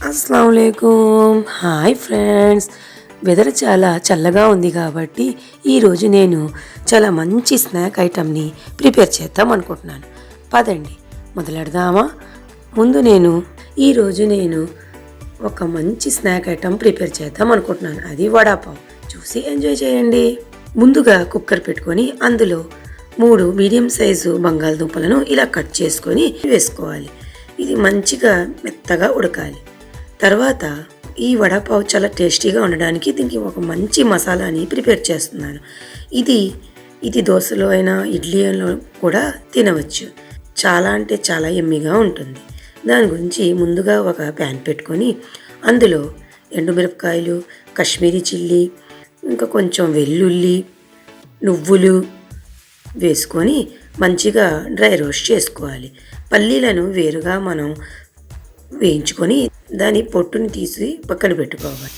అస్సలాముఅలైకుం. Hi friends, weather చాలా చల్లగా ఉంది కాబట్టి ఈరోజు నేను చాలా మంచి స్నాక్ ఐటమ్ని ప్రిపేర్ చేద్దాం అనుకుంటున్నాను. పదండి మొదలెడదామా. ముందు ఈరోజు నేను ఒక మంచి స్నాక్ ఐటమ్ ప్రిపేర్ చేద్దాం అనుకుంటున్నాను. అది వడాపావ్. చూసి ఎంజాయ్ చేయండి. ముందుగా కుక్కర్ పెట్టుకొని అందులో 3 మీడియం సైజు బంగాళదుంపలను ఇలా కట్ చేసుకొని వేసుకోవాలి. ఇది మంచిగా మెత్తగా ఉడకాలి. తర్వాత ఈ వడాపావ్ చాలా టేస్టీగా ఉండడానికి దీనికి ఒక మంచి మసాలాని ప్రిపేర్ చేస్తున్నాను. ఇది దోశలో అయినా ఇడ్లీలో కూడా తినవచ్చు. చాలా అంటే చాలా యమ్మీగా ఉంటుంది. దాని గురించి ముందుగా ఒక ప్యాన్ పెట్టుకొని అందులో ఎండుమిరపకాయలు, కాశ్మీరీ చిల్లీ, ఇంకా కొంచెం వెల్లుల్లి, నువ్వులు వేసుకొని మంచిగా డ్రై రోస్ట్ చేసుకోవాలి. పల్లీలను వేరుగా మనం వేయించుకొని దాని పొట్టుని తీసి పక్కన పెట్టుకోవాలి.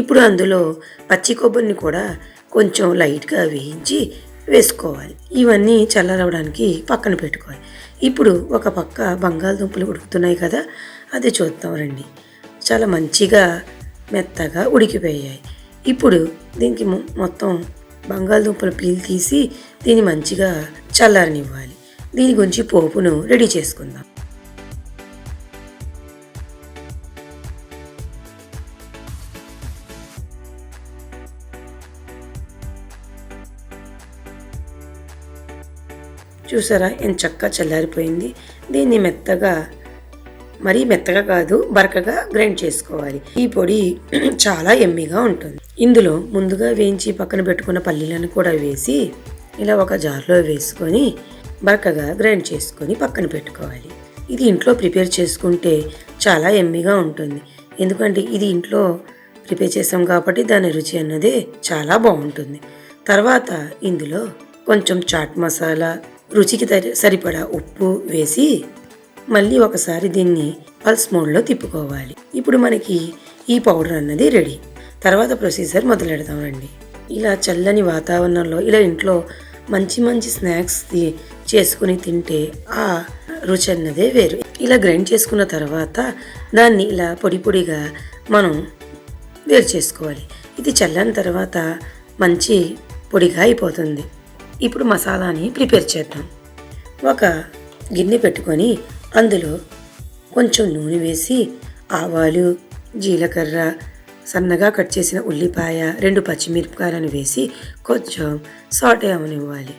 ఇప్పుడు అందులో పచ్చి కొబ్బరిని కూడా కొంచెం లైట్గా వేయించి వేసుకోవాలి. ఇవన్నీ చల్లరవడానికి పక్కన పెట్టుకోవాలి. ఇప్పుడు ఒక పక్క బంగాళదుంపలు ఉడుకుతున్నాయి కదా, అది చూద్దాం రండి. చాలా మంచిగా మెత్తగా ఉడికిపోయాయి. ఇప్పుడు దీనికి మొత్తం బంగాళదుంపల పీల్ తీసి దీన్ని మంచిగా చల్లారనివ్వాలి. దీని గురించి పోపును రెడీ చేసుకుందాం. చూసారా ఎంత చక్కగా చల్లారిపోయింది. దీన్ని మరీ మెత్తగా కాదు, బరకగా గ్రైండ్ చేసుకోవాలి. ఈ పొడి చాలా యమ్మీగా ఉంటుంది. ఇందులో ముందుగా వేయించి పక్కన పెట్టుకున్న పల్లీలను కూడా వేసి ఇలా ఒక జార్లో వేసుకొని బరకగా గ్రైండ్ చేసుకొని పక్కన పెట్టుకోవాలి. ఇది ఇంట్లో ప్రిపేర్ చేసుకుంటే చాలా యమ్మీగా ఉంటుంది. ఎందుకంటే ఇది ఇంట్లో ప్రిపేర్ చేసాం కాబట్టి దాని రుచి అన్నదే చాలా బాగుంటుంది. తర్వాత ఇందులో కొంచెం చాట్ మసాలా, రుచికి సరిపడా ఉప్పు వేసి మళ్ళీ ఒకసారి దీన్ని పల్స్ మోడ్లో తిప్పుకోవాలి. ఇప్పుడు మనకి ఈ పౌడర్ అన్నది రెడీ. తర్వాత ప్రొసీజర్ మొదలెడదాం రండి. ఇలా చల్లని వాతావరణంలో ఇలా ఇంట్లో మంచి మంచి స్నాక్స్ చేసుకుని తింటే ఆ రుచి అన్నదే వేరు. ఇలా గ్రైండ్ చేసుకున్న తర్వాత దాన్ని ఇలా పొడి పొడిగా మనం వేరు చేసుకోవాలి. ఇది చల్లని తర్వాత మంచి పొడిగా అయిపోతుంది. ఇప్పుడు మసాలాని ప్రిపేర్ చేద్దాం. ఒక గిన్నె పెట్టుకొని అందులో కొంచెం నూనె వేసి ఆవాలు, జీలకర్ర, సన్నగా కట్ చేసిన ఉల్లిపాయ, 2 పచ్చిమిరపకాయలను వేసి కొంచెం సాటే అవనివ్వాలి.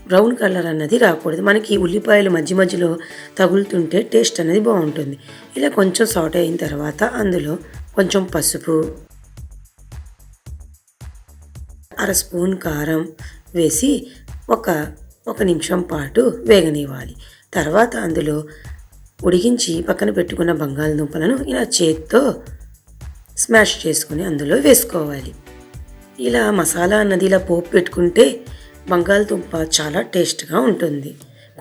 బ్రౌన్ కలర్ అన్నది రాకూడదు. మనకి ఉల్లిపాయలు మధ్యలో తగులుతుంటే టేస్ట్ అనేది బాగుంటుంది. ఇలా కొంచెం సాటే అయిన తర్వాత అందులో కొంచెం పసుపు, 1/2 స్పూన్ కారం వేసి ఒక నిమిషం పాటు వేగనివ్వాలి. తర్వాత అందులో ఉడికించి పక్కన పెట్టుకున్న బంగాళదుంపలను ఇలా చేత్తో స్మాష్ చేసుకుని అందులో వేసుకోవాలి. ఇలా మసాలా అన్నది ఇలా పోపు పెట్టుకుంటే బంగాళదుంప చాలా టేస్ట్గా ఉంటుంది.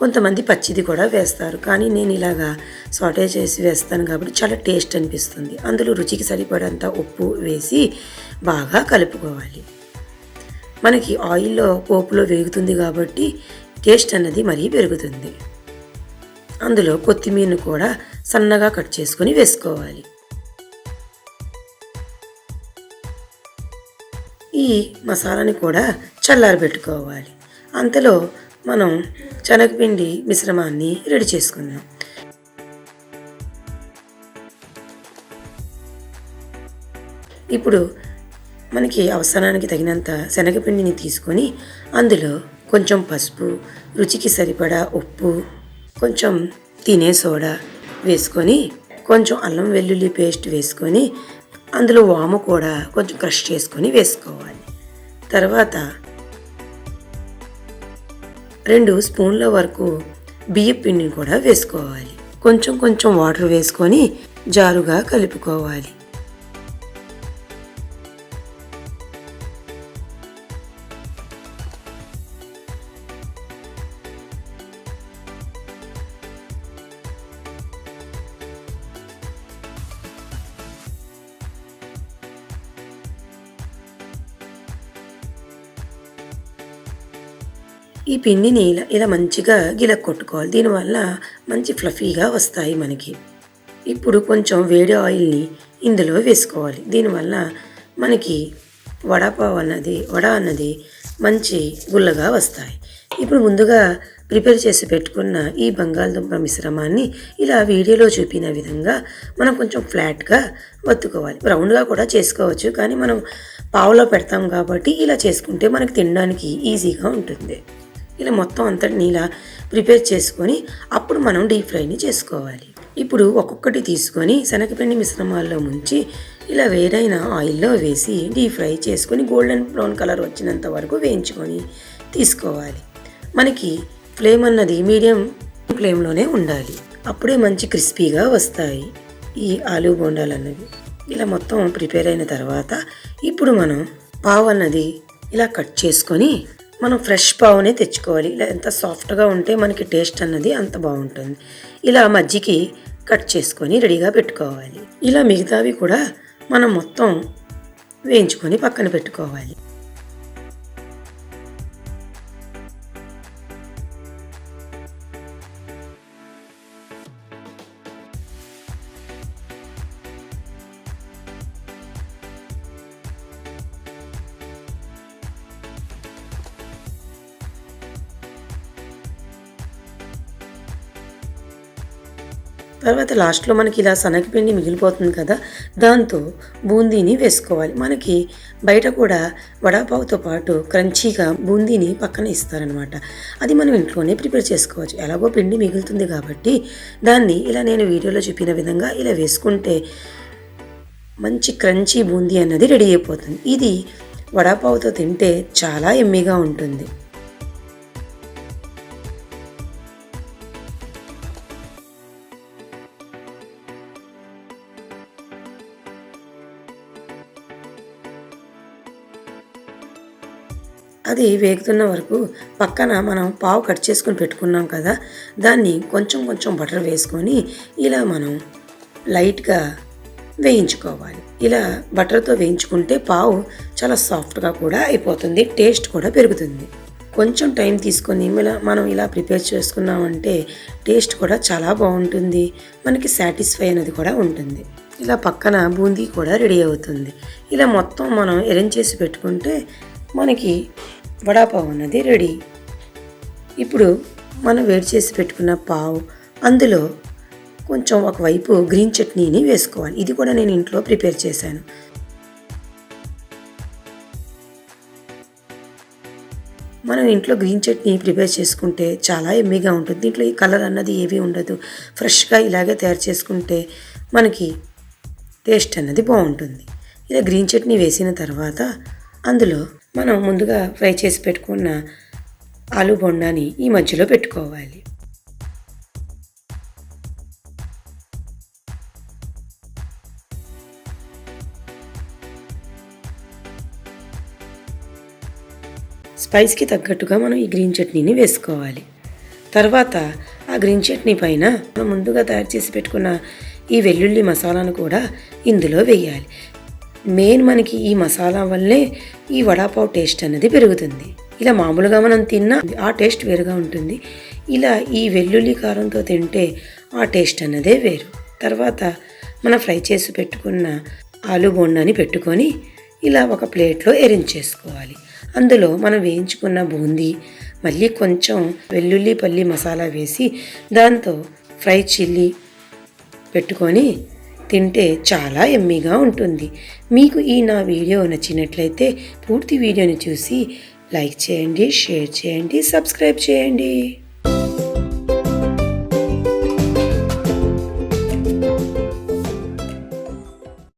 కొంతమంది పచ్చిది కూడా వేస్తారు, కానీ నేను ఇలాగా సాటే చేసి వేస్తాను కాబట్టి చాలా టేస్ట్ అనిపిస్తుంది. అందులో రుచికి సరిపడంత ఉప్పు వేసి బాగా కలుపుకోవాలి. మనకి ఆయిల్లో పోపులో వేగుతుంది కాబట్టి టేస్ట్ అన్నది మరీ పెరుగుతుంది. అందులో కొత్తిమీరను కూడా సన్నగా కట్ చేసుకొని వేసుకోవాలి. ఈ మసాలాని కూడా చల్లారబెట్టుకోవాలి. అంతలో మనం శనగపిండి మిశ్రమాన్ని రెడీ చేసుకుందాం. ఇప్పుడు మనకి అవసరానికి తగినంత శనగపిండిని తీసుకొని అందులో కొంచెం పసుపు, రుచికి సరిపడా ఉప్పు, కొంచెం తినే సోడా వేసుకొని, కొంచెం అల్లం వెల్లుల్లి పేస్ట్ వేసుకొని, అందులో వాము కూడా కొంచెం క్రష్ చేసుకొని వేసుకోవాలి. తర్వాత 2 స్పూన్ల వరకు బియ్యం పిండిని కూడా వేసుకోవాలి. కొంచెం కొంచెం వాటర్ వేసుకొని జారుగా కలుపుకోవాలి. ఈ పిండిని ఇలా మంచిగా కొట్టుకోవాలి. దీనివల్ల మంచి ఫ్లఫీగా వస్తాయి మనకి. ఇప్పుడు కొంచెం వేడి ఆయిల్ని ఇందులో వేసుకోవాలి. దీనివల్ల మనకి వడ అన్నది మంచి గుల్లగా వస్తాయి. ఇప్పుడు ముందుగా ప్రిపేర్ చేసి పెట్టుకున్న ఈ బంగాళదుంప మిశ్రమాన్ని ఇలా వీడియోలో చూపిన విధంగా మనం కొంచెం ఫ్లాట్గా వత్తుకోవాలి. రౌండ్గా కూడా చేసుకోవచ్చు, కానీ మనం పావులో పెడతాం కాబట్టి ఇలా చేసుకుంటే మనకి తినడానికి ఈజీగా ఉంటుంది. ఇలా మొత్తం అంతటిని ఇలా ప్రిపేర్ చేసుకొని అప్పుడు మనం డీప్ ఫ్రైని చేసుకోవాలి. ఇప్పుడు ఒక్కొక్కటి తీసుకొని శనగపిండి మిశ్రమాల్లో ముంచి ఇలా వేరైన ఆయిల్లో వేసి డీప్ ఫ్రై చేసుకొని గోల్డెన్ బ్రౌన్ కలర్ వచ్చినంత వరకు వేయించుకొని తీసుకోవాలి. మనకి ఫ్లేమ్ అన్నది మీడియం ఫ్లేమ్లోనే ఉండాలి. అప్పుడే మంచి క్రిస్పీగా వస్తాయి ఈ ఆలూ బోండాలు అన్నవి. ఇలా మొత్తం ప్రిపేర్ అయిన తర్వాత ఇప్పుడు మనం పావు అన్నది ఇలా కట్ చేసుకొని, మనం ఫ్రెష్ పావునే తెచ్చుకోవాలి. ఇలా ఎంత సాఫ్ట్గా ఉంటే మనకి టేస్ట్ అన్నది అంత బాగుంటుంది. ఇలా మజ్జికి కట్ చేసుకొని రెడీగా పెట్టుకోవాలి. ఇలా మిగతావి కూడా మనం మొత్తం వేయించుకొని పక్కన పెట్టుకోవాలి. తర్వాత లాస్ట్లో మనకి ఇలా శనగపిండి మిగిలిపోతుంది కదా, దాంతో బూందీని వేసుకోవాలి. మనకి బయట కూడా వడాపావుతో పాటు క్రంచీగా బూందీని పక్కన ఇస్తారనమాట. అది మనం ఇంట్లోనే ప్రిపేర్ చేసుకోవచ్చు. ఎలాగో పిండి మిగులుతుంది కాబట్టి దాన్ని ఇలా నేను వీడియోలో చూపిన విధంగా ఇలా వేసుకుంటే మంచి క్రంచీ బూందీ అన్నది రెడీ అయిపోతుంది. ఇది వడాపావుతో తింటే చాలా యమ్మీగా ఉంటుంది. అది వేగుతున్న వరకు పక్కన మనం పావు కట్ చేసుకొని పెట్టుకున్నాం కదా, దాన్ని కొంచెం కొంచెం బటర్ వేసుకొని ఇలా మనం లైట్గా వేయించుకోవాలి. ఇలా బటర్తో వేయించుకుంటే పావు చాలా సాఫ్ట్గా కూడా అయిపోతుంది, టేస్ట్ కూడా పెరుగుతుంది. కొంచెం టైం తీసుకొని మనం ఇలా ప్రిపేర్ చేసుకున్నామంటే టేస్ట్ కూడా చాలా బాగుంటుంది, మనకి సాటిస్ఫై అనేది కూడా ఉంటుంది. ఇలా పక్కన బూందీ కూడా రెడీ అవుతుంది. ఇలా మొత్తం మనం అరేంజ్ చేసి పెట్టుకుంటే మనకి వడాపావు అన్నది రెడీ. ఇప్పుడు మనం వేడి చేసి పెట్టుకున్న పావు అందులో కొంచెం ఒకవైపు గ్రీన్ చట్నీని వేసుకోవాలి. ఇది కూడా నేను ఇంట్లో ప్రిపేర్ చేశాను. మనం ఇంట్లో గ్రీన్ చట్నీ ప్రిపేర్ చేసుకుంటే చాలా యమ్మీగా ఉంటుంది. దీంట్లో ఈ కలర్ అన్నది ఏమీ ఉండదు. ఫ్రెష్గా ఇలాగే తయారు చేసుకుంటే మనకి టేస్ట్ అన్నది బాగుంటుంది. ఇలా గ్రీన్ చట్నీ వేసిన తర్వాత అందులో మనం ముందుగా ఫ్రై చేసి పెట్టుకున్న ఆలూ బొండాని ఈ మధ్యలో పెట్టుకోవాలి. స్పైస్కి తగ్గట్టుగా మనం ఈ గ్రీన్ చట్నీని వేసుకోవాలి. తర్వాత ఆ గ్రీన్ చట్నీ పైన మనం ముందుగా తయారు చేసి పెట్టుకున్న ఈ వెల్లుల్లి మసాలాను కూడా ఇందులో వేయాలి. మెయిన్ మనకి ఈ మసాలా వల్లే ఈ వడాపావ్ టేస్ట్ అన్నది పెరుగుతుంది. ఇలా మామూలుగా మనం తిన్నా ఆ టేస్ట్ వేరుగా ఉంటుంది. ఇలా ఈ వెల్లుల్లి కారంతో తింటే ఆ టేస్ట్ అన్నదే వేరు. తర్వాత మనం ఫ్రై చేసి పెట్టుకున్న ఆలూ బోండాని పెట్టుకొని ఇలా ఒక ప్లేట్లో అరేంజ్ చేసుకోవాలి. అందులో మనం వేయించుకున్న బూందీ, మళ్ళీ కొంచెం వెల్లుల్లి పల్లి మసాలా వేసి దాంతో ఫ్రై చిల్లీ పెట్టుకొని తింటే చాలా యమ్మీగా ఉంటుంది. మీకు ఈ నా వీడియో నచ్చినట్లయితే పూర్తి వీడియోని చూసి లైక్ చేయండి, షేర్ చేయండి, సబ్స్క్రైబ్ చేయండి.